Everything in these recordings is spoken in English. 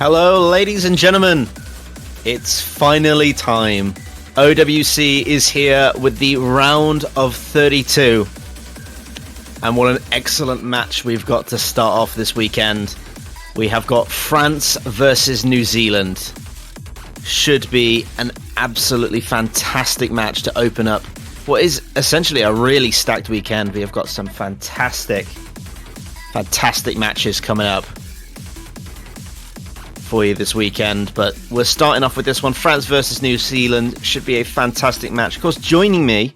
Hello, ladies and gentlemen. It's finally time. OWC is here with the round of 32. And what an excellent match we've got to start off this weekend. We have got France versus New Zealand. Should be an absolutely fantastic match to open up what is essentially a really stacked weekend. We have got some fantastic matches coming up for you this weekend, but we're starting off with this one. France versus New Zealand should be a fantastic match. Of course, joining me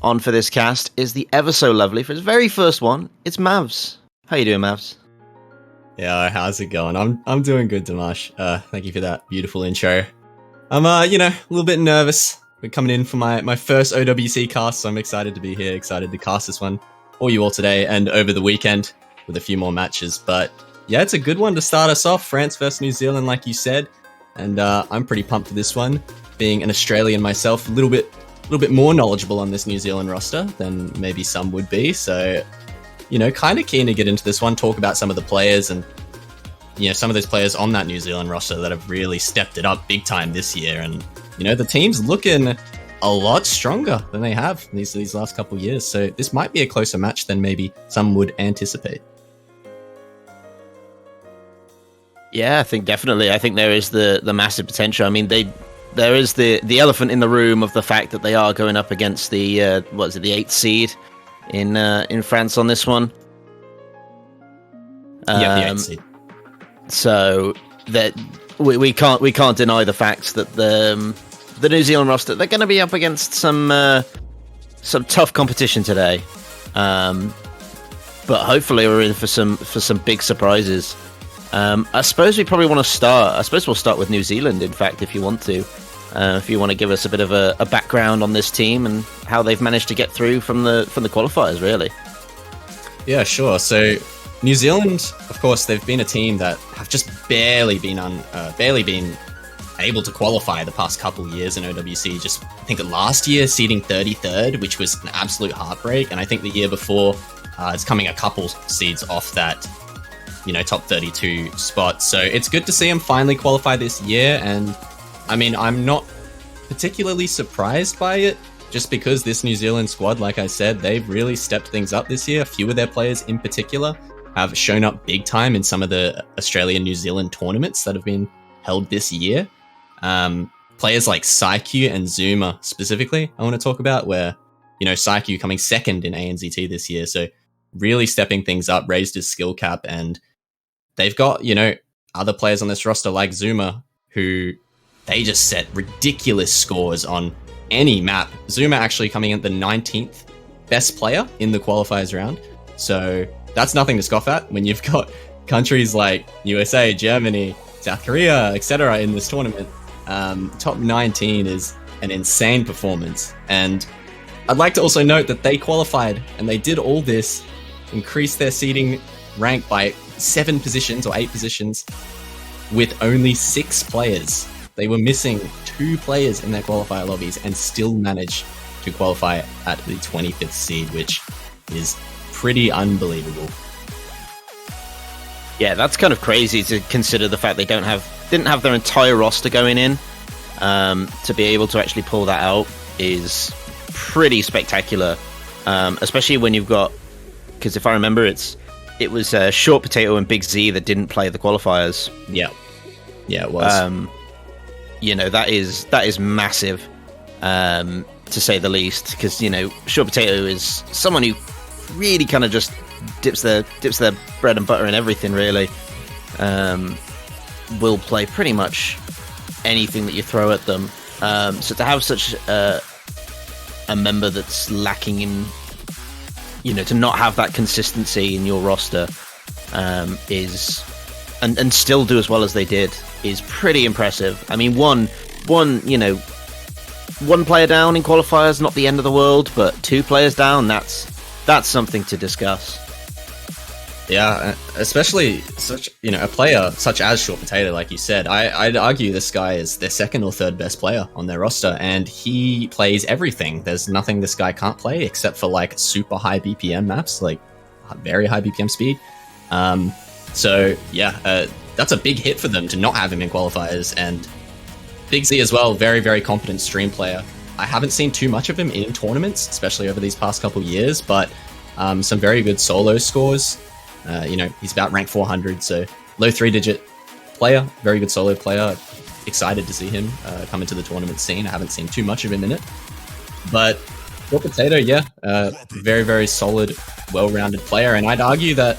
on for this cast is the ever so lovely, for his very first one, it's Mavs. How you doing, Mavs? Yeah, how's it going? I'm doing good, Dimash. Thank you for that beautiful intro. I'm a little bit nervous. We're coming in for my first OWC cast, so I'm excited to be here, excited to cast this one for you all today and over the weekend with a few more matches. But yeah, it's a good one to start us off. France versus New Zealand, like you said, and I'm pretty pumped for this one. Being an Australian myself, a little bit more knowledgeable on this New Zealand roster than maybe some would be. So, kind of keen to get into this one, talk about some of the players and some of those players on that New Zealand roster that have really stepped it up big time this year. And the team's looking a lot stronger than they have these last couple of years. So this might be a closer match than maybe some would anticipate. Yeah, I think definitely. I think there is the massive potential. I mean, there is the elephant in the room of the fact that they are going up against the the 8th seed in France on this one. Yeah, the 8th seed. So that we can't deny the fact that the New Zealand roster, they're going to be up against some tough competition today. But hopefully we're in for some big surprises. I suppose we probably want to start. I suppose we'll start with New Zealand. In fact, if you want to give us a bit of a background on this team and how they've managed to get through from the qualifiers, really. Yeah, sure. So New Zealand, of course, they've been a team that have just barely been able to qualify the past couple years in OWC. Just I think last year seeding 33rd, which was an absolute heartbreak, and I think the year before it's coming a couple seeds off that top 32 spot. So it's good to see them finally qualify this year. And I mean, I'm not particularly surprised by it, just because this New Zealand squad, like I said, they've really stepped things up this year. A few of their players in particular have shown up big time in some of the Australia-New Zealand tournaments that have been held this year. Players like Saiku and Zuma specifically, I want to talk about, where, Saiku coming second in ANZT this year. So really stepping things up, raised his skill cap, and they've got, other players on this roster like Zuma, who they just set ridiculous scores on any map. Zuma actually coming in at the 19th best player in the qualifiers round. So that's nothing to scoff at when you've got countries like USA, Germany, South Korea, etc. in this tournament. Top 19 is an insane performance. And I'd like to also note that they qualified, and they did all this, increase their seeding rank by 7 positions or 8 positions with only 6 players. They were missing 2 players in their qualifier lobbies and still managed to qualify at the 25th seed, which is pretty unbelievable. Yeah, that's kind of crazy to consider the fact they didn't have their entire roster going in. To be able to actually pull that out is pretty spectacular, especially when you've got, because if I remember, it was Short Potato and Big Z that didn't play the qualifiers. Yeah, it was. That is massive, to say the least. Because Short Potato is someone who really kind of just dips their bread and butter in everything. Really, will play pretty much anything that you throw at them. So to have such a member that's lacking in, to not have that consistency in your roster is, and still do as well as they did, is pretty impressive. I mean, one player down in qualifiers, not the end of the world, but 2 players down, that's something to discuss. Yeah, especially such a player such as Short Potato, like you said. I'd argue this guy is their 2nd or 3rd best player on their roster, and he plays everything. There's nothing this guy can't play except for like super high BPM maps, like very high BPM speed. So yeah, that's a big hit for them to not have him in qualifiers. And Big Z as well, very, very competent stream player. I haven't seen too much of him in tournaments, especially over these past couple years, but some very good solo scores. He's about rank 400, so low 3-digit player, very good solo player. Excited to see him come into the tournament scene. I haven't seen too much of him in it. But for Potato, very, very solid, well-rounded player. And I'd argue that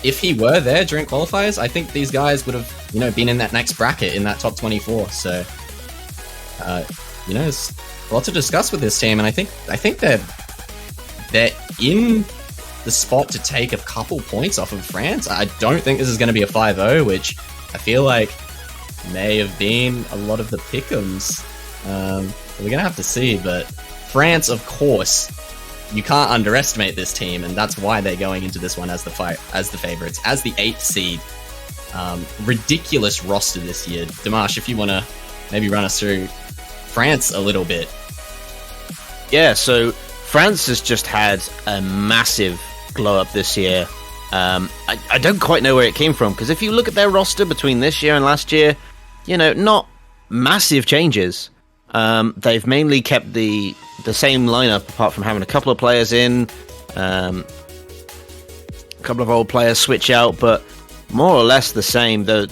if he were there during qualifiers, I think these guys would have, been in that next bracket, in that top 24. So, there's a lot to discuss with this team. And I think they're in the spot to take a couple points off of France. I don't think this is going to be a 5-0, which I feel like may have been a lot of the pick'ems. We're going to have to see, but France, of course, you can't underestimate this team, and that's why they're going into this one as the favorites, as the 8th seed. Ridiculous roster this year. Dimash, if you want to maybe run us through France a little bit. Yeah, so France has just had a massive glow up this year. I don't quite know where it came from, because if you look at their roster between this year and last year, not massive changes. They've mainly kept the same lineup, apart from having a couple of players in, a couple of old players switch out, but more or less the same. The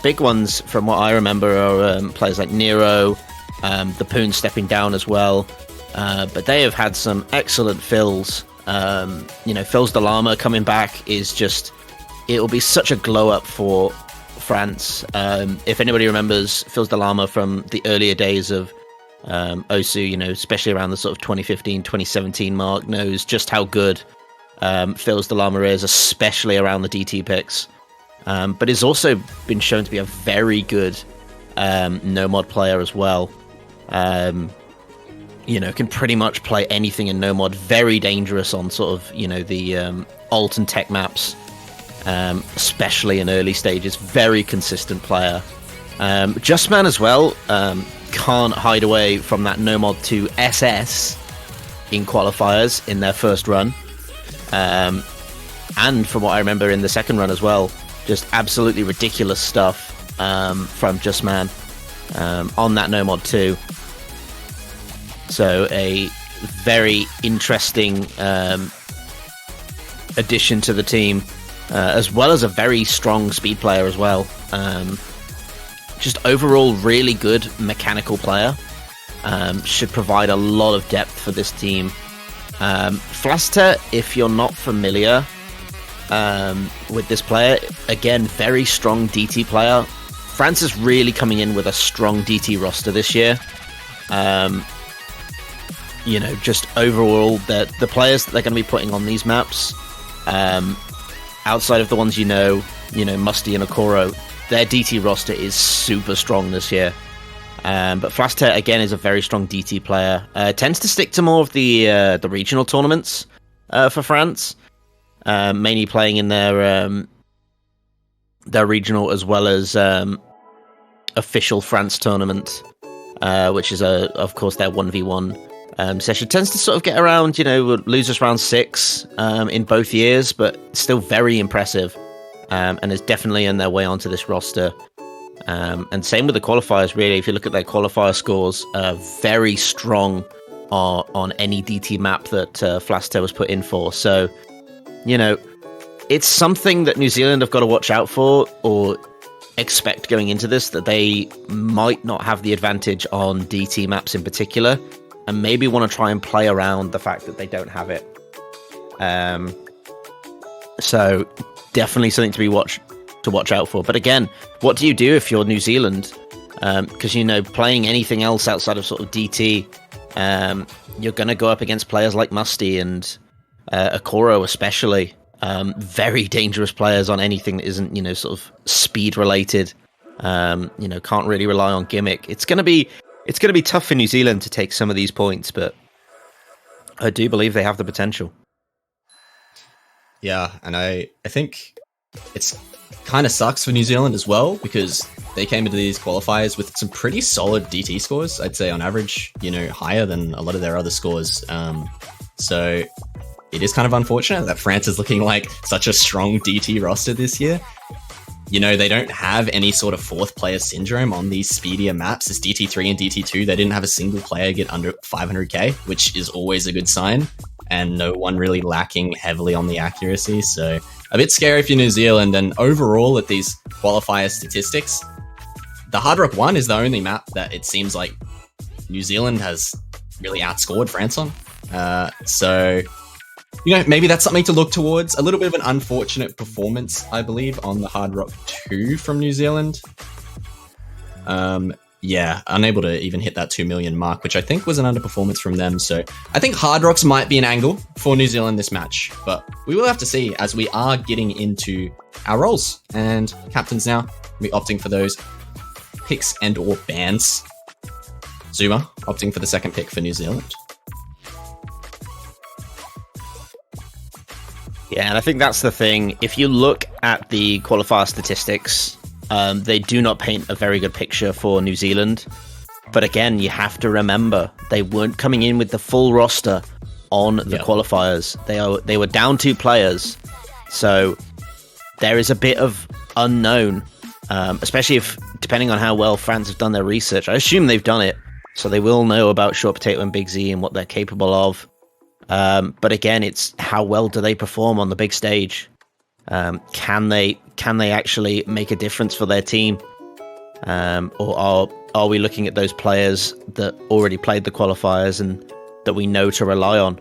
big ones, from what I remember, are players like Nero, the Poon stepping down as well. But they have had some excellent fills. Phil's the Llama coming back is just, it'll be such a glow up for France. If anybody remembers Phil's the Llama from the earlier days of OWC, especially around the sort of 2015, 2017 mark, knows just how good Phil's the Llama is, especially around the DT picks. But he's also been shown to be a very good no mod player as well. Can pretty much play anything in no mod. Very dangerous on sort of, the alt and tech maps, especially in early stages. Very consistent player. Justman as well, can't hide away from that no mod to SS in qualifiers in their first run. And from what I remember in the second run as well, just absolutely ridiculous stuff from Justman on that no mod too. So a very interesting addition to the team, as well as a very strong speed player as well. Just overall really good mechanical player. Should provide a lot of depth for this team. Flaster, if you're not familiar with this player, again, very strong DT player. France is really coming in with a strong DT roster this year. Just overall, the players that they're going to be putting on these maps, outside of the ones Musty and Okoro, their DT roster is super strong this year. But Flaster, again, is a very strong DT player. Tends to stick to more of the regional tournaments for France, mainly playing in their regional as well as official France tournament, which is of course their 1v1 session. Tends to sort of get around, losers round 6 in both years, but still very impressive, and is definitely in their way onto this roster. And same with the qualifiers, really. If you look at their qualifier scores, very strong on any DT map that Flaster was put in for. So, it's something that New Zealand have got to watch out for, or expect going into this, that they might not have the advantage on DT maps in particular, and maybe want to try and play around the fact that they don't have it. So definitely something to watch out for. But again, what do you do if you're New Zealand? Because playing anything else outside of sort of DT, you're going to go up against players like Musty and Okoro especially. Very dangerous players on anything that isn't sort of speed related. Can't really rely on gimmick. It's going to be tough for New Zealand to take some of these points, but I do believe they have the potential. Yeah, and I think it's kind of sucks for New Zealand as well, because they came into these qualifiers with some pretty solid DT scores. I'd say on average, higher than a lot of their other scores. So it is kind of unfortunate that France is looking like such a strong DT roster this year. You know, they don't have any sort of fourth player syndrome on these speedier maps. This DT3 and DT2, they didn't have a single player get under 500k, which is always a good sign, and no one really lacking heavily on the accuracy. So a bit scary for New Zealand. And overall, at these qualifier statistics, the Hard Rock 1 is the only map that it seems like New Zealand has really outscored France on. So, you know, maybe that's something to look towards. A little bit of an unfortunate performance, I believe, on the Hard Rock 2 from New Zealand. Yeah, unable to even hit that 2 million mark, which I think was an underperformance from them. So I think Hard Rocks might be an angle for New Zealand this match, but we will have to see as we are getting into our roles. And captains now will be opting for those picks and or bans. Zuma opting for the second pick for New Zealand. Yeah, and I think that's the thing. If you look at the qualifier statistics, they do not paint a very good picture for New Zealand. But again, you have to remember, they weren't coming in with the full roster on the qualifiers. They were down 2 players. So there is a bit of unknown, especially if, depending on how well France have done their research. I assume they've done it, so they will know about Short Potato and Big Z and what they're capable of. But again, it's how well do they perform on the big stage? Can they actually make a difference for their team? Or are we looking at those players that already played the qualifiers and that we know to rely on?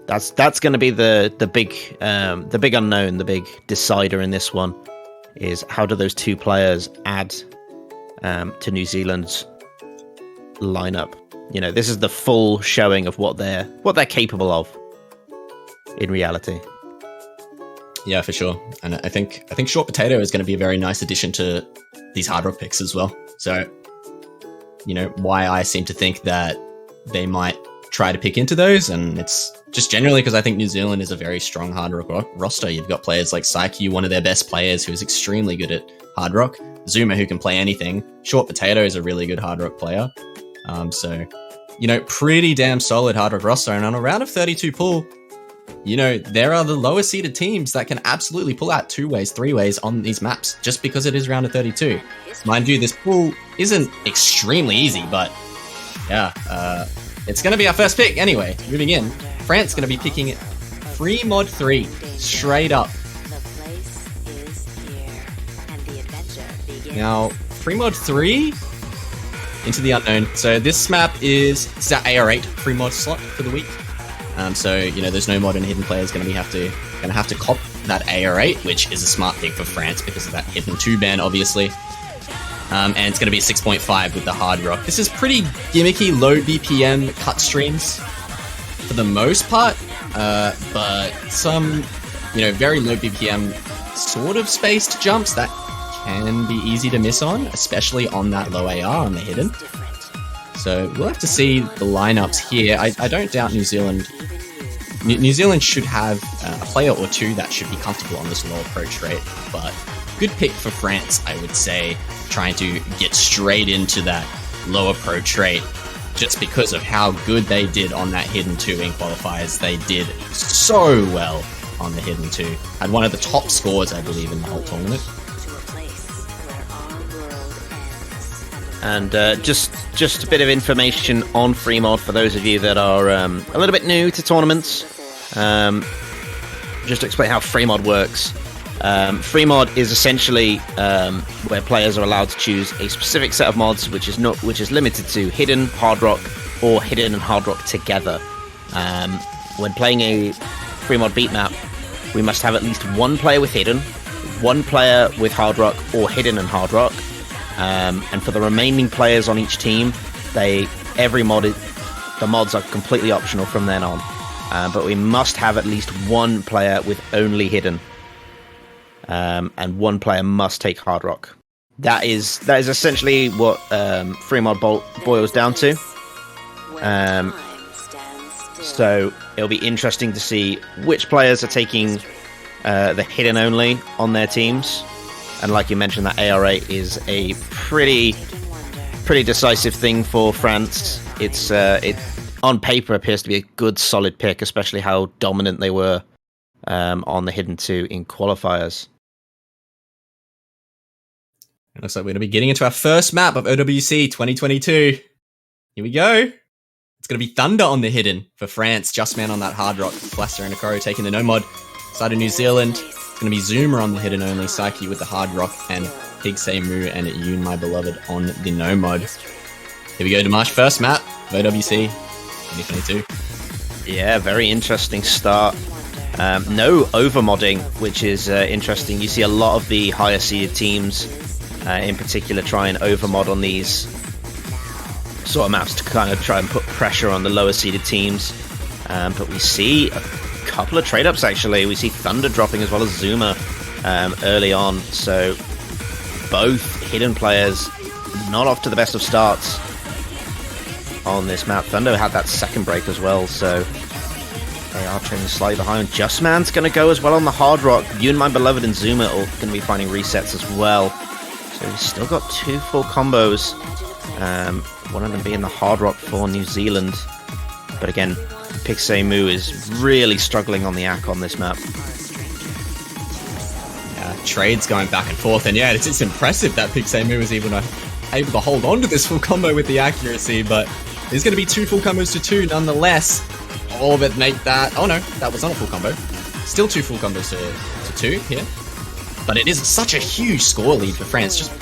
That's going to be the big unknown, the big decider in this one, is how do those 2 players add to New Zealand's lineup? You know, this is the full showing of what they're capable of in reality. Yeah, for sure. And I think Short Potato is going to be a very nice addition to these Hard Rock picks as well. So, you know, why I seem to think that they might try to pick into those, and it's just generally because I think New Zealand is a very strong Hard Rock roster. You've got players like Psyche, one of their best players, who is extremely good at Hard Rock. Zuma, who can play anything. Short Potato is a really good Hard Rock player. So, you know, pretty damn solid Hard Rock roster. And on a round of 32 pool, you know, there are the lower seeded teams that can absolutely pull out 2 ways, 3 ways on these maps just because it is round of 32. Mind you, this pool isn't extremely easy, but yeah, it's going to be our first pick anyway. Moving in, France going to be picking Free Mod 3 straight up. Now, Free Mod 3 into the unknown. So this map is our AR8 free mod slot for the week. So, you know, there's no modern hidden players going to have to cop that AR8, which is a smart pick for France because of that hidden 2 ban, obviously. And it's going to be 6.5 with the Hard Rock. This is pretty gimmicky, low BPM cut streams for the most part, but some, you know, very low BPM sort of spaced jumps that can be easy to miss on, especially on that low AR on the hidden. So we'll have to see the lineups here. I don't doubt New Zealand should have a player or 2 that should be comfortable on this low approach rate, but good pick for France, I would say, trying to get straight into that low approach rate just because of how good they did on that hidden 2 in qualifiers. They did so well on the hidden 2. Had one of the top scores, I believe, in the whole tournament. And just a bit of information on Free Mod for those of you that are a little bit new to tournaments. Just to explain how Free Mod works. Free Mod is essentially where players are allowed to choose a specific set of mods, which is limited to hidden, hard rock, or hidden and hard rock together. When playing a Free Mod beat map, we must have at least 1 player with hidden, 1 player with hard rock or hidden and hard rock. And for the remaining players on each team, the mods are completely optional from then on. But we must have at least 1 player with only hidden, and 1 player must take hard rock. That is essentially what Free Mod boils down to. So it'll be interesting to see which players are taking the hidden only on their teams. And like you mentioned, that AR8 is a pretty decisive thing for France. It on paper appears to be a good, solid pick, especially how dominant they were on the hidden 2 in qualifiers. It looks like we're going to be getting into our first map of OWC 2022. Here we go. It's going to be Thunder on the hidden for France. Justman on that hard rock. Blaster and Okoro taking the nomod. Side of New Zealand. It's going to be Zoomer on the hidden only. Psyche with the hard rock. And Pig Say Moo and Yoon, my beloved, on the nomod. Here we go, Dimash. First map of OWC 2022. Yeah, very interesting start. No overmodding, which is interesting. You see a lot of the higher seeded teams, in particular, try and overmod on these sort of maps to kind of try and put pressure on the lower seeded teams. But we see a couple of trade ups actually. We see Thunder dropping as well as Zuma early on. So both hidden players not off to the best of starts on this map. Thunder had that second break as well, so they are trailing slightly behind. Justman's going to go as well on the hard rock. You and my beloved and Zuma are going to be finding resets as well. So we've still got two full combos. One of them being the hard rock for New Zealand. But again, Pixemu is really struggling on the ACK on this map. Yeah, trades going back and forth. And yeah, it's impressive that Pixemu is even able to hold on to this full combo with the accuracy. But there's going to be two full combos to two nonetheless. All of it make that... Oh no, that was not a full combo. Still two full combos to two here. But it is such a huge score lead for France. Just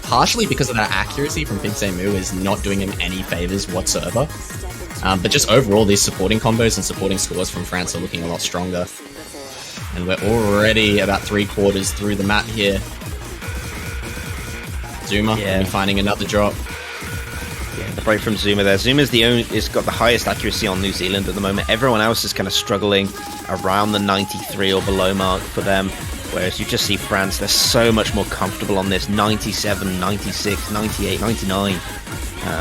partially because of that accuracy from Pig Say Moo is not doing him any favors whatsoever. But just overall, these supporting combos and supporting scores from France are looking a lot stronger. And we're already about 3/4 through the map here. Zuma finding another drop. Yeah, the break from Zuma there. Zuma's is got the highest accuracy on New Zealand at the moment. Everyone else is kind of struggling around the 93 or below mark for them. Whereas you just see France, they're so much more comfortable on this 97, 96, 98, 99.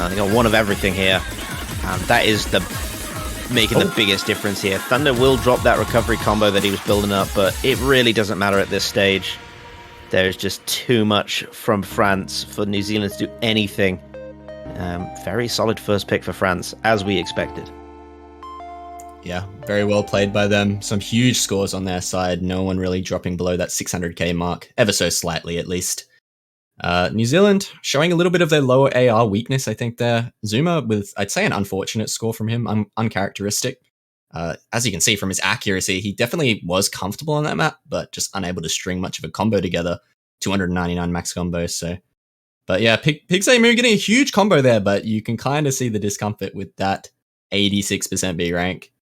They got one of everything here. And that is making the biggest difference here. Thunder will drop that recovery combo that he was building up, but it really doesn't matter at this stage. There's just too much from France for New Zealand to do anything. Very solid first pick for France, as we expected. Yeah, very well played by them. Some huge scores on their side. No one really dropping below that 600k mark, ever so slightly at least. New Zealand showing a little bit of their lower AR weakness, I think there. Zuma with, I'd say, an unfortunate score from him, uncharacteristic. As you can see from his accuracy, he definitely was comfortable on that map, but just unable to string much of a combo together. 299 max combo, so... But yeah, Pig Say Moo getting a huge combo there, but you can kind of see the discomfort with that 86% B rank.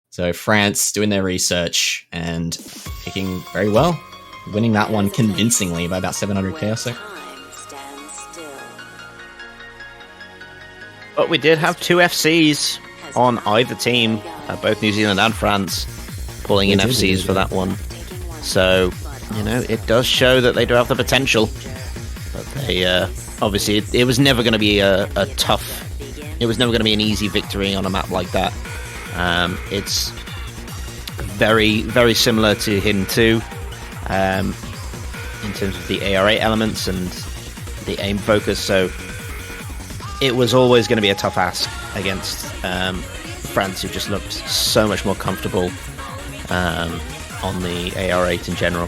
So France doing their research and picking very well. Winning that one convincingly by about 700k or so. But we did have two FCs on either team, both New Zealand and France, pulling in FCs for that one. So, you know, it does show that they do have the potential. But they, obviously, it was never going to be a tough... It was never going to be an easy victory on a map like that. It's very, very similar to Hidden 2 in terms of the AR8 elements and the aim focus, so it was always going to be a tough ask against France, who just looked so much more comfortable on the AR8 in general.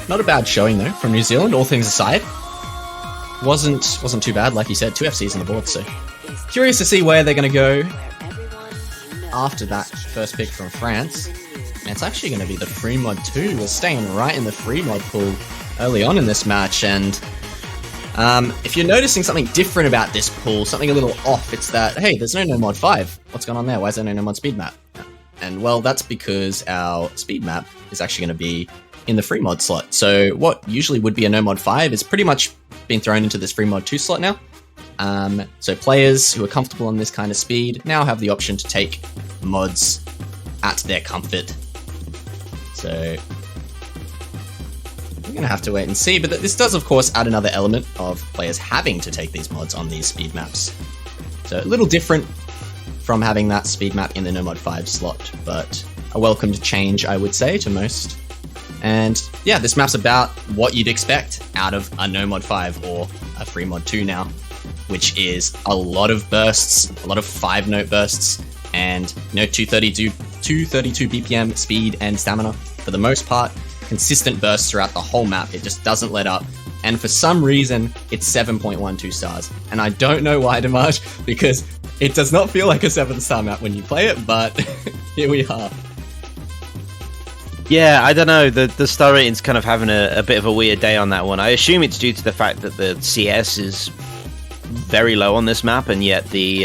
Not a bad showing though from New Zealand, all things aside. Wasn't too bad, like you said, 2 FCs on the board, so curious to see where they're going to go after that first pick from France. And it's actually going to be the free mod 2. We're staying right in the free mod pool early on in this match, and if you're noticing something different about this pool, something a little off, it's that, hey, there's no mod 5. What's going on there? Why is there no mod speed map? And well, that's because our speed map is actually going to be in the free mod slot. So what usually would be a no mod 5 is pretty much been thrown into this free mod 2 slot now. So players who are comfortable on this kind of speed now have the option to take mods at their comfort. So we're going to have to wait and see, but this does of course add another element of players having to take these mods on these speed maps. So a little different from having that speed map in the no mod 5 slot, but a welcomed change, I would say, to most. And yeah, this map's about what you'd expect out of a no mod 5 or a free mod 2 now, which is a lot of bursts, a lot of 5-note bursts, and 232 BPM speed and stamina for the most part. consistent bursts throughout the whole map. It just doesn't let up. And for some reason, it's 7.12 stars. And I don't know why, Damaj, because it does not feel like a 7-star map when you play it, but here we are. Yeah, I don't know. The star rating's kind of having a bit of a weird day on that one. I assume it's due to the fact that the CS is very low on this map, and yet the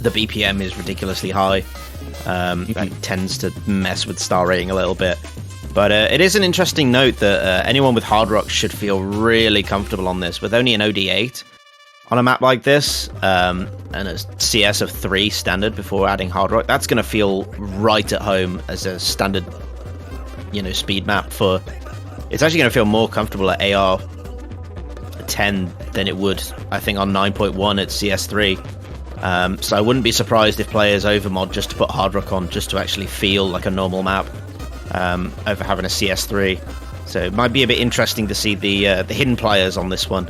BPM is ridiculously high. That tends to mess with star rating a little bit. But it is an interesting note that anyone with Hard Rock should feel really comfortable on this. With only an OD8 on a map like this, and a CS of 3 standard before adding Hard Rock, that's going to feel right at home as a standard, speed map for... It's actually going to feel more comfortable at AR 10 than it would, I think, on 9.1 at CS3. So I wouldn't be surprised if players overmod just to put Hard Rock on, just to actually feel like a normal map. Over having a CS3, so it might be a bit interesting to see the hidden players on this one,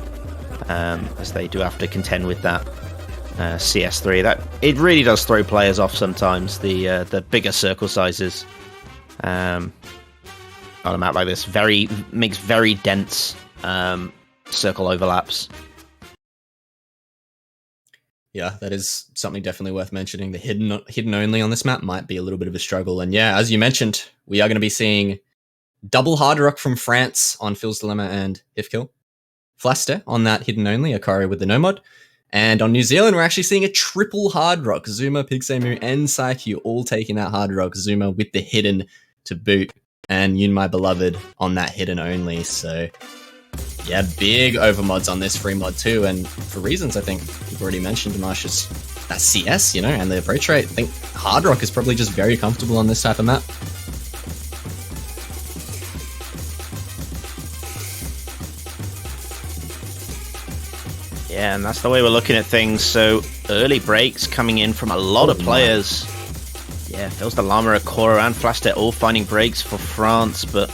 as they do have to contend with that CS3. That it really does throw players off sometimes. The bigger circle sizes on a map like this makes very dense circle overlaps. Yeah, that is something definitely worth mentioning. The hidden only on this map might be a little bit of a struggle. And yeah, as you mentioned, we are going to be seeing double Hard Rock from France on Phil's Dilemma and Hifkill. Flaster on that hidden only, Akari with the no mod. And on New Zealand, we're actually seeing a triple Hard Rock. Zuma, Pixemu, and Psyche all taking that Hard Rock. Zuma with the hidden to boot. And Yoon My Beloved on that hidden only. So... yeah, big overmods on this free mod too, and for reasons I think you've already mentioned, Marsh's that CS, and the approach rate. I think Hard Rock is probably just very comfortable on this type of map. Yeah, and that's the way we're looking at things. So early breaks coming in from a lot of players. Yeah, Phil's Dilemma, Akora, and Flaster all finding breaks for France, but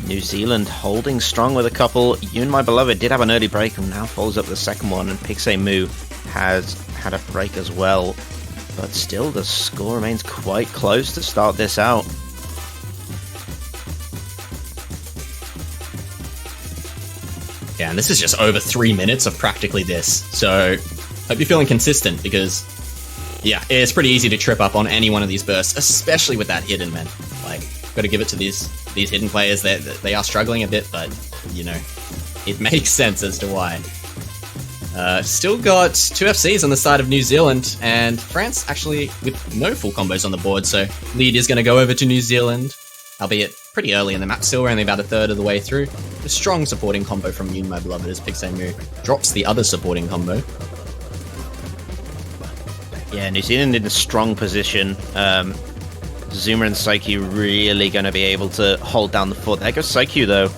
New Zealand holding strong with a couple. Yoon My Beloved did have an early break and now follows up the second one, and Pixemu has had a break as well. But still, the score remains quite close to start this out. Yeah, and this is just over 3 minutes of practically this. So, hope you're feeling consistent, because, yeah, it's pretty easy to trip up on any one of these bursts, especially with that hidden, man. Like, got to give it to these hidden players. They are struggling a bit, but it makes sense as to why. Still got 2 FCs on the side of New Zealand, and France actually with no full combos on the board, so lead is going to go over to New Zealand, albeit pretty early in the map. Still, we're only about a third of the way through. A strong supporting combo from Yoon My Beloved as Pixemu drops the other supporting combo. Yeah, New Zealand in a strong position. Zuma and Psyche really going to be able to hold down the fort. There goes Psyche, though.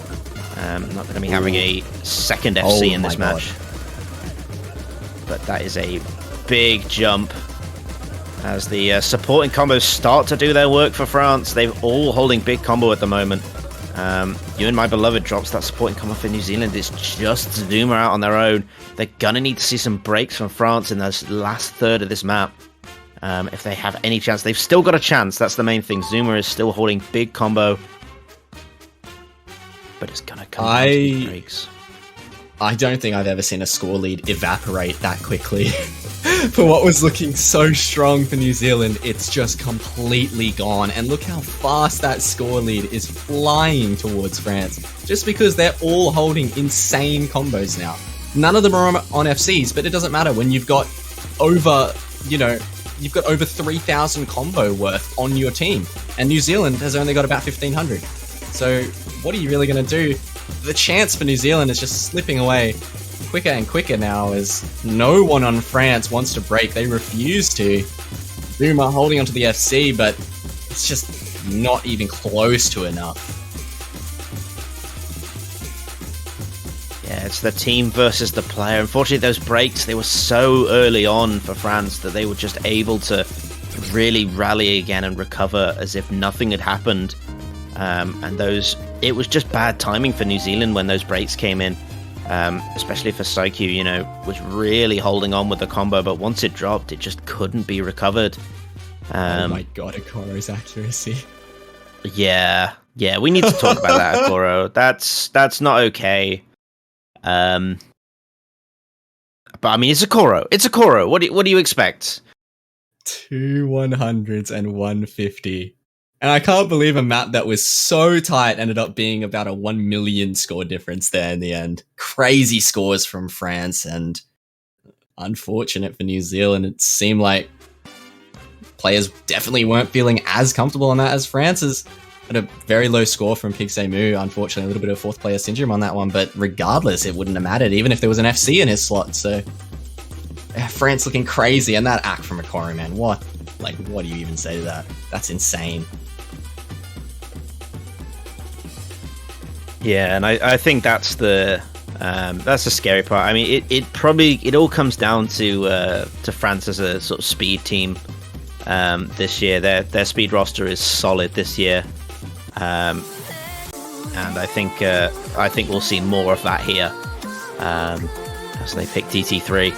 Not going to be having a second FC in this match. But that is a big jump as the supporting combos start to do their work for France. They're all holding big combo at the moment. Yoon My Beloved drops that supporting combo for New Zealand. It's just Zuma out on their own. They're going to need to see some breaks from France in this last third of this map. If they have any chance. They've still got a chance. That's the main thing. Zuma is still holding big combo. But it's going to come down to these breaks. I don't think I've ever seen a score lead evaporate that quickly. For what was looking so strong for New Zealand, it's just completely gone. And look how fast that score lead is flying towards France. Just because they're all holding insane combos now. None of them are on FCs, but it doesn't matter when you've got over, you've got over 3,000 combo worth on your team. And New Zealand has only got about 1,500. So what are you really going to do? The chance for New Zealand is just slipping away quicker and quicker now, as no one on France wants to break. They refuse to. Zuma holding onto the FC, but it's just not even close to enough. Yeah, it's the team versus the player. Unfortunately, those breaks, they were so early on for France that they were just able to really rally again and recover as if nothing had happened. And it was just bad timing for New Zealand when those breaks came in, especially for Psyche, was really holding on with the combo, but once it dropped, it just couldn't be recovered. Oh my god, Akoro's accuracy. Yeah, Yeah, we need to talk about that, Akoro. That's not okay. But I mean, it's Akoro. It's Akoro. What do you expect? 2 100s and 150. And I can't believe a map that was so tight ended up being about a 1 million score difference there in the end. Crazy scores from France, and unfortunate for New Zealand. It seemed like players definitely weren't feeling as comfortable on that as France is. At a very low score from Pixemu. Unfortunately, a little bit of fourth player syndrome on that one, but regardless, it wouldn't have mattered, even if there was an FC in his slot. So, France looking crazy, and that act from Akoro, man, what do you even say to that? That's insane. Yeah, and I think that's the scary part. I mean, it all comes down to France as a sort of speed team this year. Their speed roster is solid this year. And I think we'll see more of that here as they pick TT3.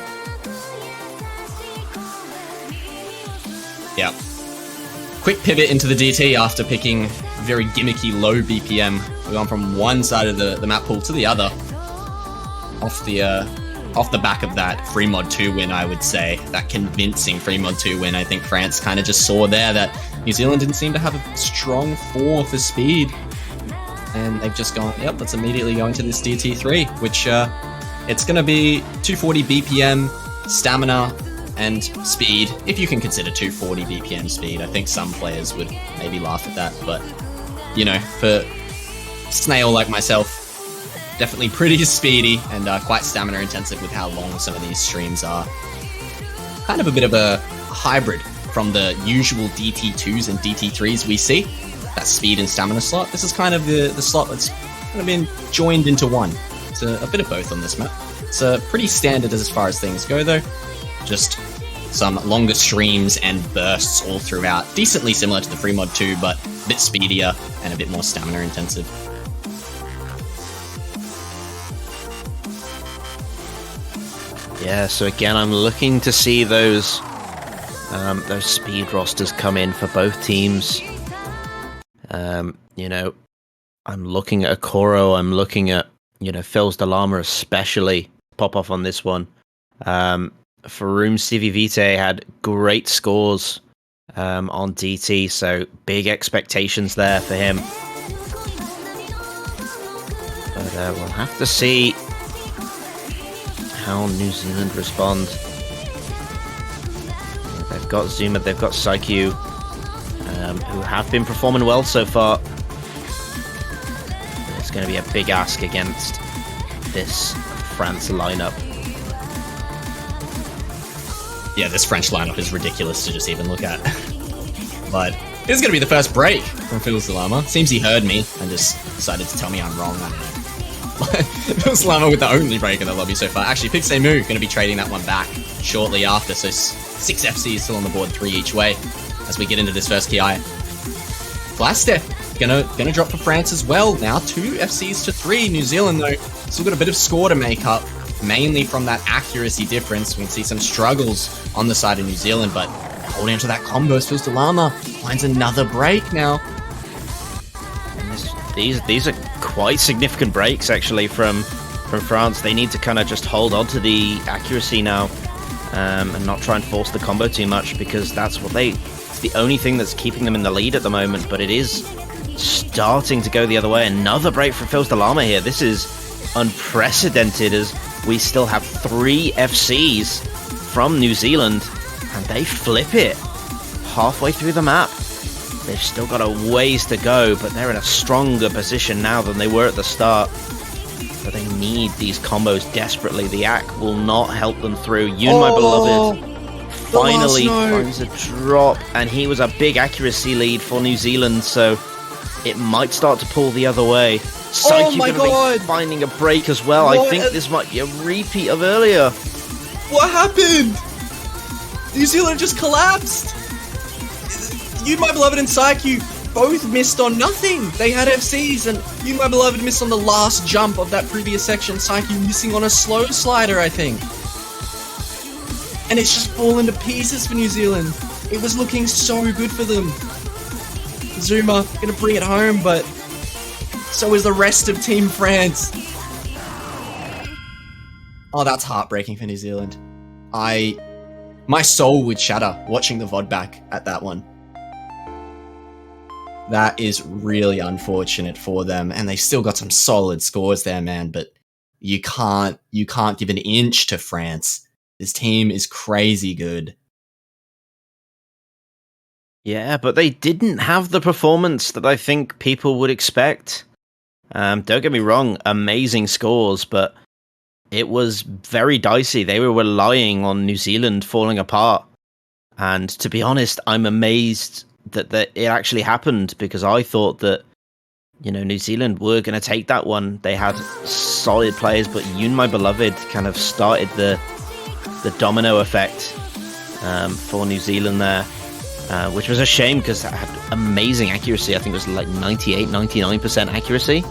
Yeah. Quick pivot into the DT after picking very gimmicky low BPM. We've gone from one side of the map pool to the other. Off the back of that free mod 2 win, I would say. That convincing free mod 2 win. I think France kind of just saw there that New Zealand didn't seem to have a strong 4 for speed. And they've just gone, yep, let's immediately go into this DT3, which it's going to be 240 BPM, stamina, and speed, if you can consider 240 BPM speed. I think some players would maybe laugh at that, but, you know, for snail like myself, definitely pretty speedy and quite stamina intensive with how long some of these streams are. Kind of a bit of a hybrid from the usual DT2s and DT3s we see. That speed and stamina slot. This is kind of the slot that's kind of been joined into one. It's a bit of both on this map. It's pretty standard as far as things go though. Just some longer streams and bursts all throughout. Decently similar to the free mod 2, but a bit speedier and a bit more stamina intensive. Yeah, so again, I'm looking to see those speed rosters come in for both teams. You know, I'm looking at Akoro, I'm looking at, you know, Phil's Dalama especially pop off on this one. Faroum Civivite had great scores on DT, so big expectations there for him. But we'll have to see how New Zealand respond. They've got Zuma, they've got Saikyu, who have been performing well so far. It's going to be a big ask against this France lineup. Yeah, this French lineup is ridiculous to just even look at. But this is going to be the first break from Phil Salama. Seems he heard me and just decided to tell me I'm wrong. I don't know. Phil Salama with the only break in the lobby so far. Actually, Pixemu going to be trading that one back shortly after. So 6 FCs still on the board, 3 each way as we get into this first KI. Last step. Gonna drop for France as well. Now 2 FCs to 3. New Zealand though still got a bit of score to make up, mainly from that accuracy difference. We can see some struggles on the side of New Zealand, but holding onto that combo, Phil Dalama finds another break now. And these are quite significant breaks actually from France. They need to kind of just hold on to the accuracy now and not try and force the combo too much, because it's the only thing that's keeping them in the lead at the moment. But it is starting to go the other way. Another break from Phil Dalama here. This is unprecedented, as we still have 3 FCs from New Zealand and they flip it halfway through the map. They've still got a ways to go, but they're in a stronger position now than they were at the start. So they need these combos desperately. The AK will not help them through. Yoon, my beloved, finally finds a drop, and he was a big accuracy lead for New Zealand, so it might start to pull the other way. Saikyu going to be finding a break as well. I think this might be a repeat of earlier. What happened? New Zealand just collapsed. You, my beloved, and Saikyu both missed on nothing. They had FCs, and you, my beloved, missed on the last jump of that previous section. Saikyu missing on a slow slider, I think. And it's just fallen to pieces for New Zealand. It was looking so good for them. Zuma gonna bring it home, but So is the rest of Team France. Oh, that's heartbreaking for New Zealand. My soul would shatter watching the VOD back at that one. That is really unfortunate for them, and they still got some solid scores there, man, but you can't give an inch to France. This team is crazy good. Yeah, but they didn't have the performance that I think people would expect. Don't get me wrong, amazing scores, but it was very dicey. They were relying on New Zealand falling apart. And to be honest, I'm amazed that it actually happened, because I thought that, New Zealand were going to take that one. They had solid players, but Yoon, my beloved, kind of started the domino effect for New Zealand there, which was a shame because it had amazing accuracy. I think it was like 98, 99% accuracy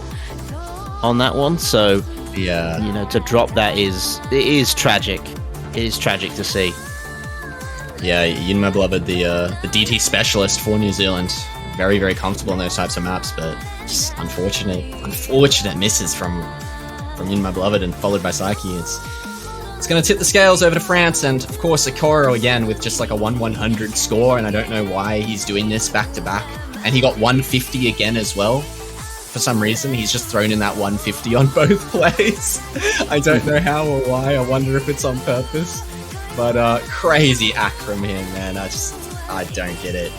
on that one. So, yeah, to drop that is tragic. It is tragic to see. Yeah, Yoon, my beloved, the DT specialist for New Zealand, very, very comfortable in those types of maps, but just unfortunate misses from Yoon, my beloved, and followed by Psyche. It's going to tip the scales over to France, and of course Okoro again with just like a 1/100 score, and I don't know why he's doing this back to back. And he got 150 again as well. For some reason, he's just thrown in that 150 on both plays. I don't know how or why. I wonder if it's on purpose. But crazy act from him, man. I don't get it.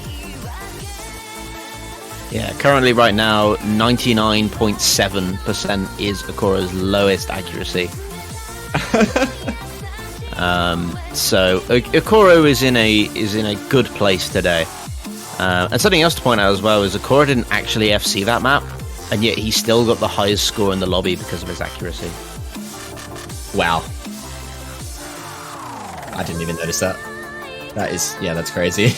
Yeah, currently right now, 99.7% is Okoro's lowest accuracy. So Okoro is in a good place today. And something else to point out as well is Okoro didn't actually FC that map, and yet he still got the highest score in the lobby because of his accuracy. Wow. I didn't even notice that. That's crazy.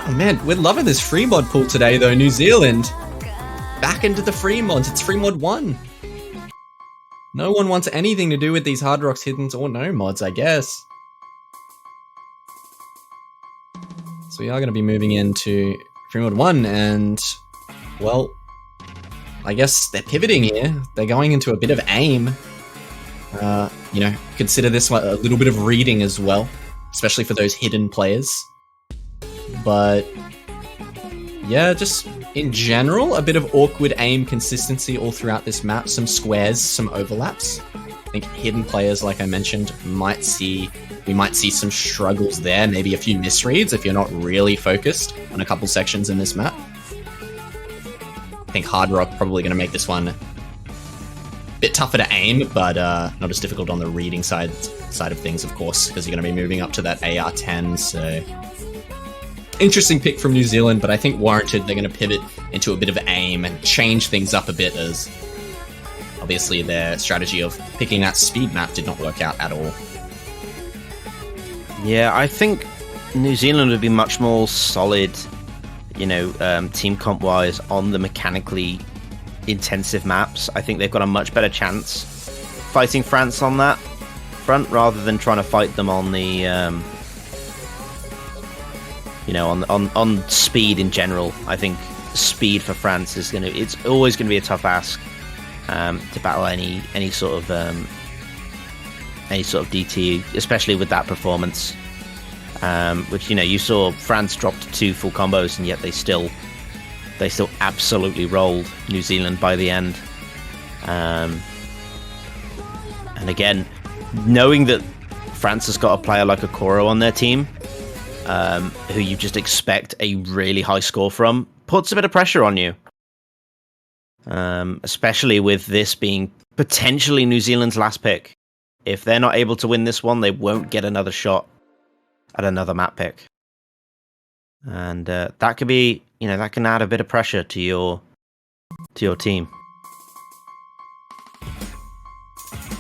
Oh man, we're loving this free mod pool today though. New Zealand back into the free mods. It's free mod 1. No one wants anything to do with these Hard Rocks, Hiddens, or no mods, I guess. So we are going to be moving into free mod 1, and well, I guess they're pivoting here. They're going into a bit of aim. Consider this one a little bit of reading as well, especially for those hidden players. But yeah, just in general, a bit of awkward aim consistency all throughout this map. Some squares, some overlaps. I think hidden players, like I mentioned, we might see some struggles there, maybe a few misreads if you're not really focused on a couple sections in this map. I think Hard Rock probably going to make this one bit tougher to aim, but not as difficult on the reading side of things, of course, because you're going to be moving up to that AR10. So interesting pick from New Zealand, but I think warranted. They're going to pivot into a bit of aim and change things up a bit, as obviously their strategy of picking that speed map did not work out at all. Yeah, I think New Zealand would be much more solid, team comp wise on the mechanically intensive maps. I think they've got a much better chance fighting France on that front, rather than trying to fight them on the on speed in general. I think speed for France is it's always going to be a tough ask to battle any sort of DT, especially with that performance, which you saw France dropped 2 full combos, and yet they still absolutely rolled New Zealand by the end. And again, knowing that France has got a player like Okoro on their team, who you just expect a really high score from, puts a bit of pressure on you. Especially with this being potentially New Zealand's last pick. If they're not able to win this one, they won't get another shot at another map pick. And that could be, that can add a bit of pressure to your team.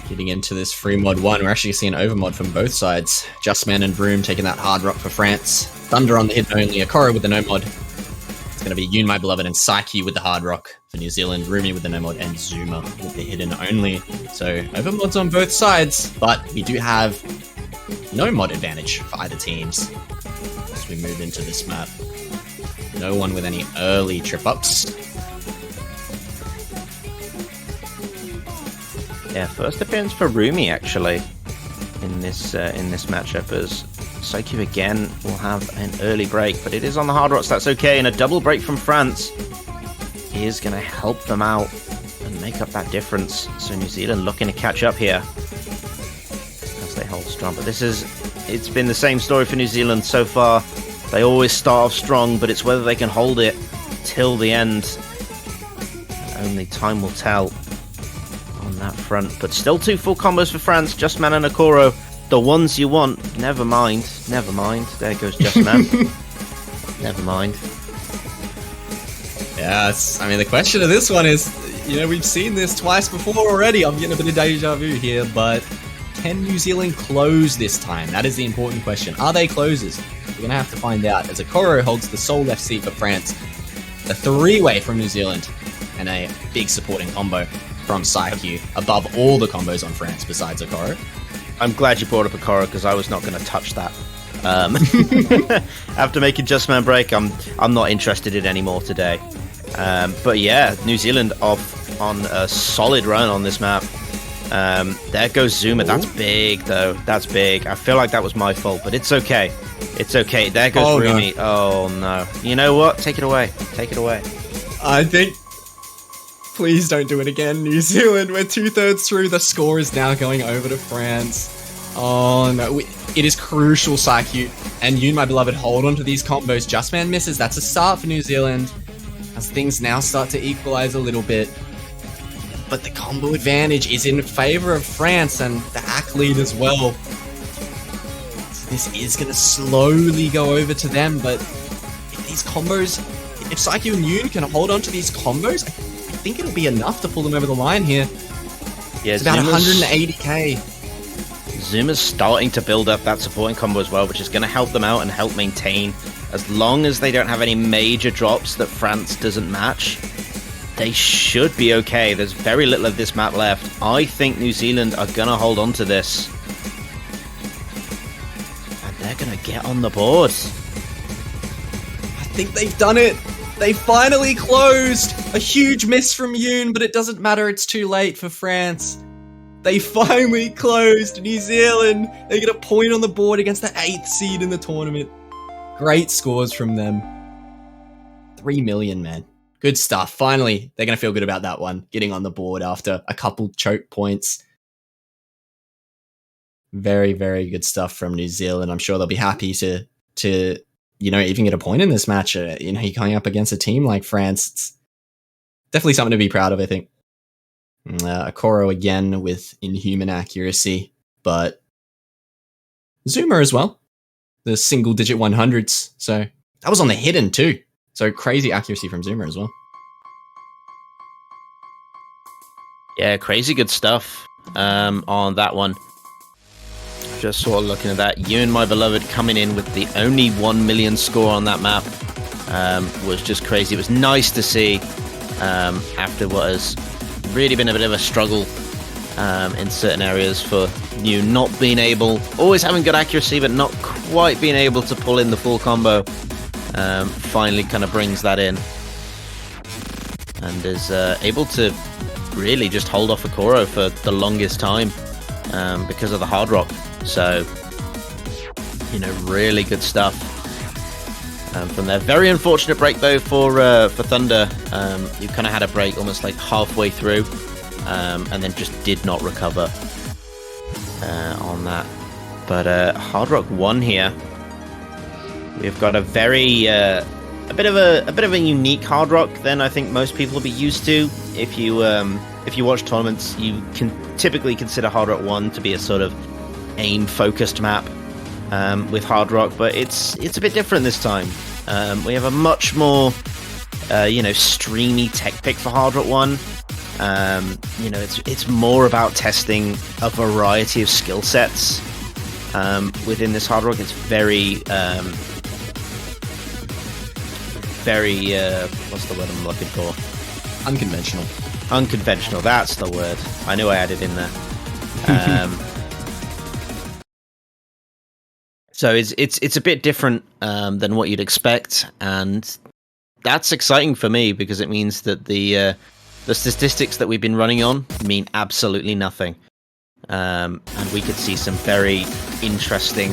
Getting into this free mod 1, we're actually seeing overmod from both sides. Justman and Vroom taking that Hard Rock for France. Thunder on the hidden only, Okoro with the no mod. It's going to be Yoon, my beloved, and Psyche with the Hard Rock for New Zealand. Rumi with the no mod, and Zuma with the hidden only. So overmods on both sides, but we do have no mod advantage for either teams as we move into this map. No one with any early trip ups. Yeah, first appearance for Rumi actually in this matchup, as Saikyu again will have an early break, but it is on the hard rocks. That's okay, and a double break from France is going to help them out and make up that difference. So New Zealand looking to catch up here as they hold strong. But it's been the same story for New Zealand so far. They always start off strong, but it's whether they can hold it till the end. Only time will tell on that front. But still 2 full combos for France. Just Man and Okoro, the ones you want. Never mind. There goes Just Man. Never mind. Yeah, I mean, the question of this one is, we've seen this twice before already. I'm getting a bit of deja vu here, but can New Zealand close this time? That is the important question. Are they closers? We're going to have to find out, as Okoro holds the sole left seat for France. A 3-way from New Zealand, and a big supporting combo from Saikyu, above all the combos on France besides Okoro. I'm glad you brought up Okoro, because I was not going to touch that. After making Just Man break, I'm not interested in anymore today. But yeah, New Zealand off on a solid run on this map. There goes Zuma. That's big, though. That's big. I feel like that was my fault, but it's okay. It's okay. There goes Rumi. No. Oh, no. You know what? Take it away. Take it away. I think... Please don't do it again, New Zealand. We're 2/3 through. The score is now going over to France. Oh, no. It is crucial, Saikyu. And you, my beloved, hold on to these combos. Just Man misses. That's a start for New Zealand, as things now start to equalize a little bit. But the combo advantage is in favor of France and the AC lead as well. So this is going to slowly go over to them, but if these combos, if Saikyu and Yoon can hold on to these combos, I think it'll be enough to pull them over the line here. Yeah, it's about 180k. Zuma's starting to build up that supporting combo as well, which is going to help them out and help maintain. As long as they don't have any major drops that France doesn't match, they should be okay. There's very little of this map left. I think New Zealand are going to hold on to this. And they're going to get on the board. I think they've done it. They finally closed. A huge miss from Yoon, but it doesn't matter. It's too late for France. They finally closed. New Zealand, they get a point on the board against the 8th seed in the tournament. Great scores from them. 3 million, man. Good stuff. Finally, they're going to feel good about that one, getting on the board after a couple choke points. Very, very good stuff from New Zealand. I'm sure they'll be happy to even get a point in this match. You're coming up against a team like France. It's definitely something to be proud of, I think. Okoro again with inhuman accuracy, but Zuma as well. The single-digit 100s. So that was on the hidden too. So crazy accuracy from Zuma as well. Yeah, crazy good stuff on that one. Just sort of looking at that. Yoon, my beloved, coming in with the only 1 million score on that map was just crazy. It was nice to see after what has really been a bit of a struggle in certain areas for Yoon not being able, always having good accuracy, but not quite being able to pull in the full combo. Finally kind of brings that in and is able to really just hold off Okoro for the longest time because of the hard rock. So, really good stuff from there. Very unfortunate break though for Thunder. You kind of had a break almost like halfway through and then just did not recover on that. But hard rock won here. We've got a very a bit of a unique hard rock than I think most people will be used to. If you watch tournaments, you can typically consider Hard Rock 1 to be a sort of aim focused map with Hard Rock, but it's a bit different this time. We have a much more streamy tech pick for Hard Rock 1. It's more about testing a variety of skill sets within this Hard Rock. It's very what's the word I'm looking for? Unconventional, that's the word. I knew I added in there. So it's a bit different than what you'd expect, and that's exciting for me because it means that the The statistics that we've been running on mean absolutely nothing. And we could see some very interesting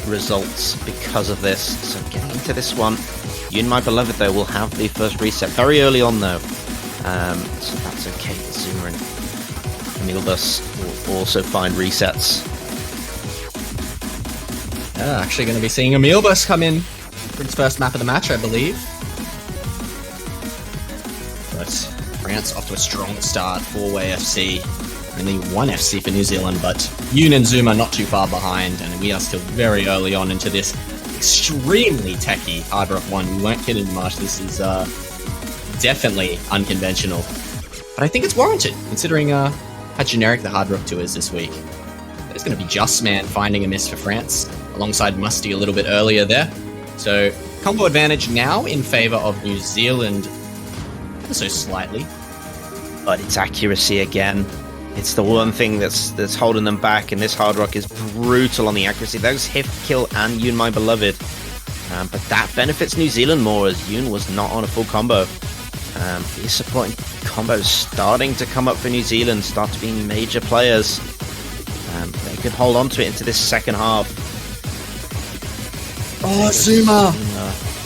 results because of this. So getting into this one, you and my beloved though will have the first reset very early on though. So that's okay. Zuma and Mealbus will also find resets. Yeah, actually going to be seeing a Mealbus come in for his first map of the match, I believe. But France off to a strong start, 4-way FC. Only 1 FC for New Zealand, but Yoon and Zuma not too far behind, and we are still very early on into this extremely techy Hard Rock 1. We weren't kidding much. This is definitely unconventional. But I think it's warranted, considering how generic the Hard Rock 2 is this week. There's going to be Just Man finding a miss for France, alongside Musty a little bit earlier there. So, combo advantage now in favour of New Zealand, ever so slightly. But it's accuracy again. It's the one thing that's holding them back, and this Hard Rock is brutal on the accuracy. Those hit, kill, and Yoon, my beloved. But that benefits New Zealand more, as Yoon was not on a full combo. These supporting combos starting to come up for New Zealand, start to be major players. They could hold on to it into this second half. Oh, Zuma!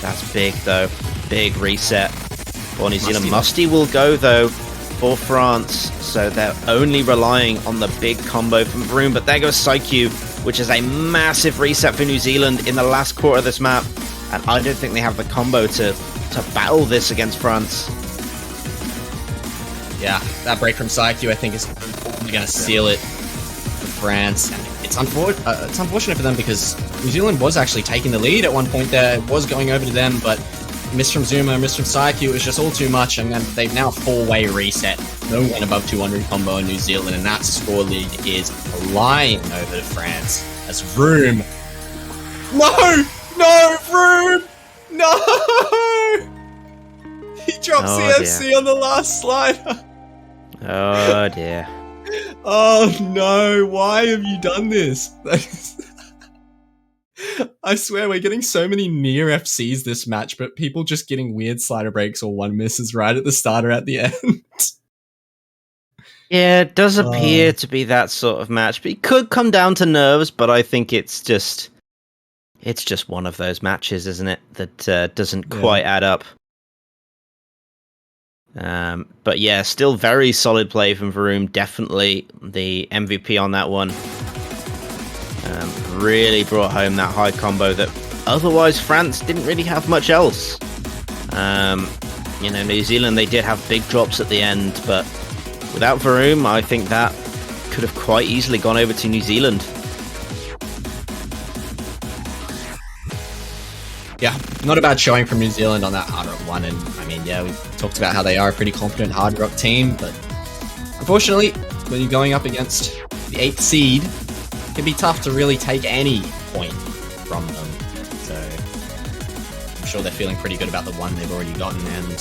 That's big, though. Big reset for New Zealand. Musty will go, though, for France, so they're only relying on the big combo from Vroom. But there goes Psyche, which is a massive reset for New Zealand in the last quarter of this map. And I don't think they have the combo to battle this against France. Yeah, that break from Psyche, I think, is probably going to seal it for France. And it's unfortunate for them because New Zealand was actually taking the lead at one point there. It was going over to them, but miss from Zuma, miss from Psyche, it was just all too much. And then they've now 4-way reset. No one above 200 combo in New Zealand, and that score lead is flying over to France. As Vroom... No! No, Vroom! No! He dropped CFC on the last slider. Oh dear. Oh no, why have you done this? I swear we're getting so many near FCs this match, but people just getting weird slider breaks or one misses right at the start or at the end. Yeah, it does appear to be that sort of match, but it could come down to nerves, but I think it's just one of those matches, isn't it? That doesn't quite add up. But yeah, still very solid play from Vroom. Definitely the MVP on that one. Really brought home that high combo that otherwise France didn't really have much else. New Zealand, they did have big drops at the end, but without Vroom, I think that could have quite easily gone over to New Zealand. Yeah, not a bad showing from New Zealand on that Hard Rock 1, and I mean, yeah, we've talked about how they are a pretty competent Hard Rock team, but unfortunately, when you're going up against the 8th seed, it can be tough to really take any point from them. So I'm sure they're feeling pretty good about the one they've already gotten, and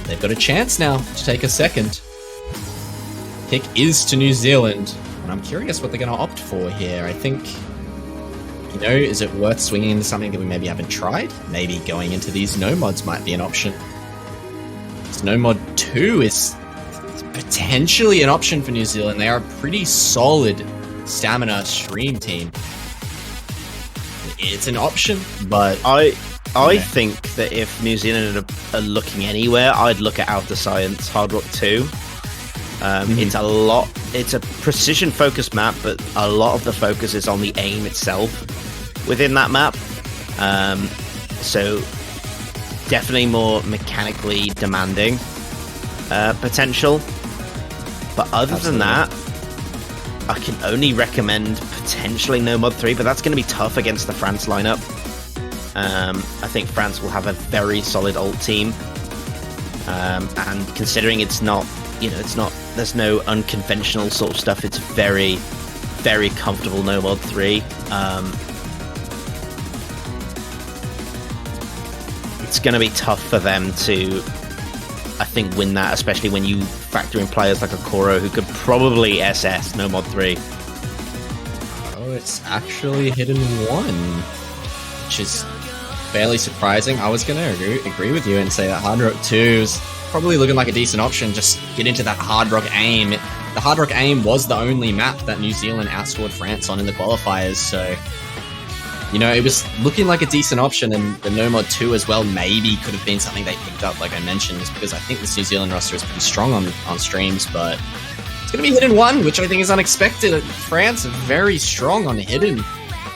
they've got a chance now to take a second. Pick is to New Zealand, and I'm curious what they're going to opt for here. I think, is it worth swinging into something that we maybe haven't tried? Maybe going into these no mods might be an option. This no mod 2 is potentially an option for New Zealand. They are a pretty solid stamina stream team. It's an option, but I think that if New Zealand are looking anywhere, I'd look at Outer Science Hard Rock 2. It's a precision focused map, but a lot of the focus is on the aim itself within that map. So definitely more mechanically demanding potential. But other than that, I can only recommend potentially no mod 3, but that's going to be tough against the France lineup. I think France will have a very solid ult team. And considering it's not, there's no unconventional sort of stuff, it's very, very comfortable no mod 3. It's going to be tough for them to, I think, win that, especially when you factor in players like a Koro who could probably SS no mod 3. Oh, it's actually hidden 1, which is fairly surprising. I was going to agree with you and say that Hard Rock 2's probably looking like a decent option. Just get into that Hard Rock aim. The Hard Rock aim was the only map that New Zealand outscored France on in the qualifiers, so it was looking like a decent option, and the No Mod 2 as well maybe could have been something they picked up, like I mentioned, just because I think this New Zealand roster is pretty strong on streams, but it's going to be Hidden 1, which I think is unexpected. France are very strong on Hidden,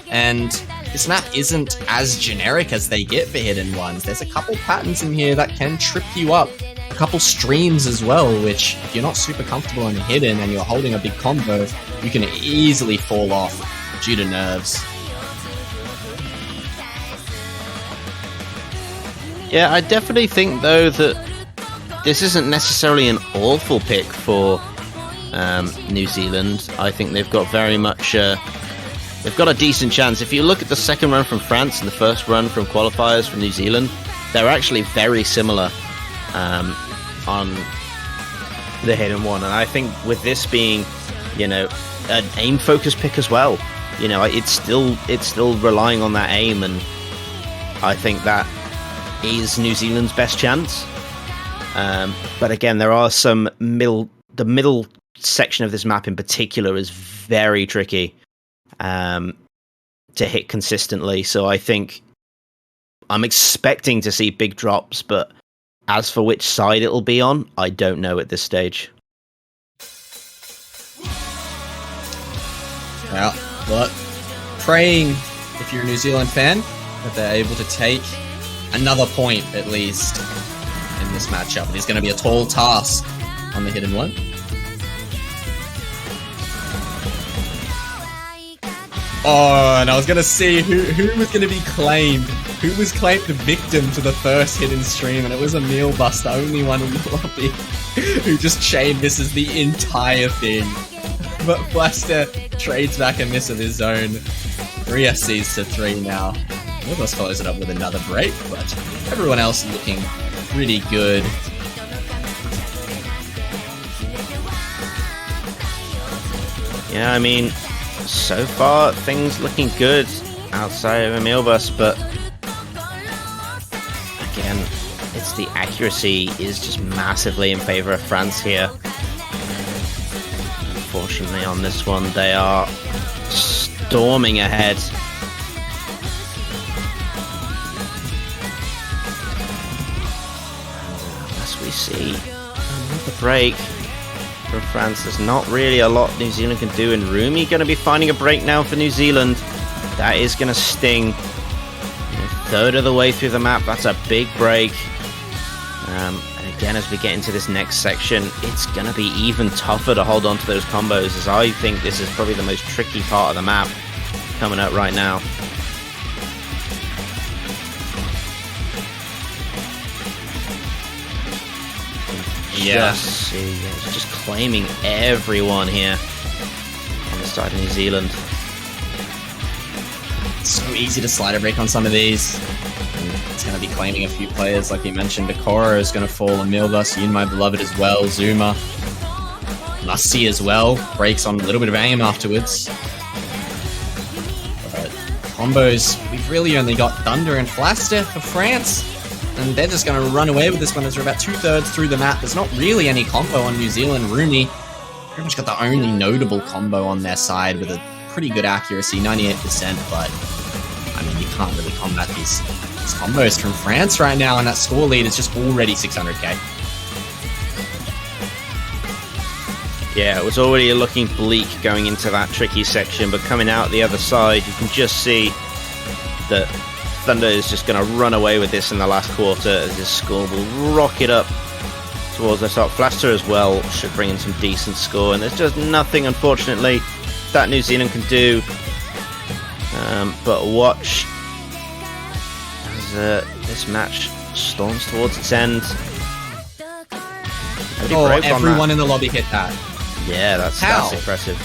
and this map isn't as generic as they get for Hidden 1s. There's a couple patterns in here that can trip you up, a couple streams as well, which if you're not super comfortable on Hidden and you're holding a big combo, you can easily fall off due to nerves. Yeah, I definitely think, though, that this isn't necessarily an awful pick for New Zealand. I think they've got very much... they've got a decent chance. If you look at the second run from France and the first run from qualifiers from New Zealand, they're actually very similar on the Hidden 1. And I think with this being, an aim-focused pick as well, it's still relying on that aim, and I think that is New Zealand's best chance. But again, there are some the middle section of this map in particular is very tricky to hit consistently. So I think I'm expecting to see big drops, but as for which side it'll be on, I don't know at this stage. Well, but praying, if you're a New Zealand fan, that they're able to take another point, at least, in this matchup. It is going to be a tall task on the Hidden 1. Oh, and I was going to see who was going to be claimed. Who was claimed the victim to the first Hidden stream, and it was Emilbus, the only one in the lobby, who just chain misses the entire thing. But Blaster trades back a miss of his own. 3 FCs to 3 now. Emilbus follows it up with another break, but everyone else looking pretty good. Yeah, I mean, so far things looking good outside of Emilbus, but again, it's the accuracy is just massively in favor of France here. Unfortunately, on this one, they are storming ahead. As we see another break from France, there's not really a lot New Zealand can do, and Rumi going to be finding a break now for New Zealand. That is going to sting. Third of the way through the map, that's a big break. And again, as we get into this next section, it's going to be even tougher to hold on to those combos, as I think this is probably the most tricky part of the map coming up right now. Yeah. Just claiming everyone here on the side of New Zealand. So easy to slider break on some of these. And it's going to be claiming a few players, like you mentioned. Bakora is going to fall, Emilbus, Yun My Beloved as well, Zuma. Lusty as well, breaks on a little bit of aim afterwards. But combos, we've really only got Thunder and Flaster for France. And they're just going to run away with this one as we're about 2/3 through the map. There's not really any combo on New Zealand. Rumi pretty much got the only notable combo on their side with a pretty good accuracy, 98%, but I mean, you can't really combat these combos from France right now, and that score lead is just already 600k. Yeah, it was already looking bleak going into that tricky section, but coming out the other side, you can just see that Thunder is just going to run away with this in the last quarter, as his score will rocket up towards the top. Flaster as well should bring in some decent score, and there's just nothing, unfortunately, that New Zealand can do. But watch as this match storms towards its end. Oh, everyone in the lobby hit that. Yeah, that's impressive.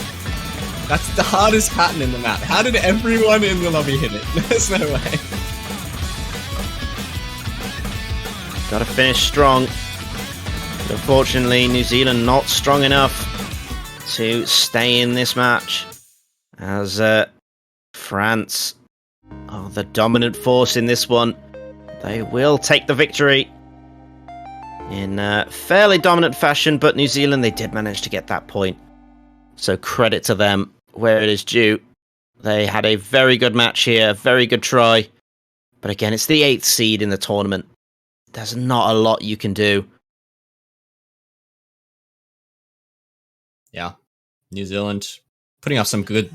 That's the hardest pattern in the map. How did everyone in the lobby hit it? There's no way. Gotta finish strong. But unfortunately, New Zealand not strong enough to stay in this match, as France are the dominant force in this one. They will take the victory. in fairly dominant fashion, but New Zealand, they did manage to get that point. So credit to them where it is due. They had a very good match here, very good try. But again, it's the 8th seed in the tournament. There's not a lot you can do. Yeah. New Zealand putting up some good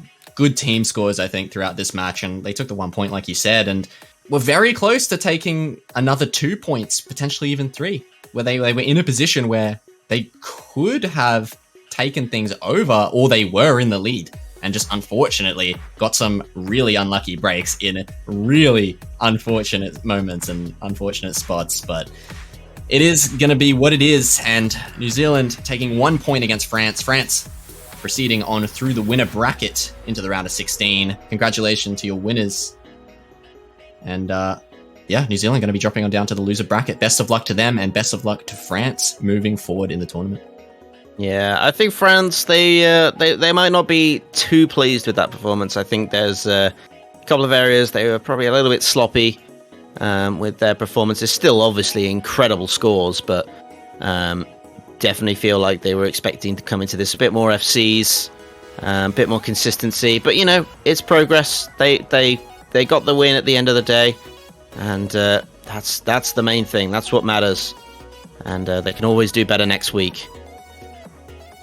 team scores, I think, throughout this match. And they took the 1 point, like you said, and were very close to taking another 2 points, potentially even 3, where they were in a position where they could have taken things over, or they were in the lead. And just unfortunately got some really unlucky breaks in really unfortunate moments and unfortunate spots. But it is going to be what it is. And New Zealand taking 1 point against France. France proceeding on through the winner bracket into the round of 16. Congratulations to your winners. And yeah, New Zealand going to be dropping on down to the loser bracket. Best of luck to them, and best of luck to France moving forward in the tournament. Yeah, I think France, they might not be too pleased with that performance. I think there's a couple of areas they were probably a little bit sloppy with their performances. Still, obviously, incredible scores, but definitely feel like they were expecting to come into this a bit more FCs, a bit more consistency. But, you know, it's progress. They got the win at the end of the day, and that's the main thing. That's what matters. And they can always do better next week.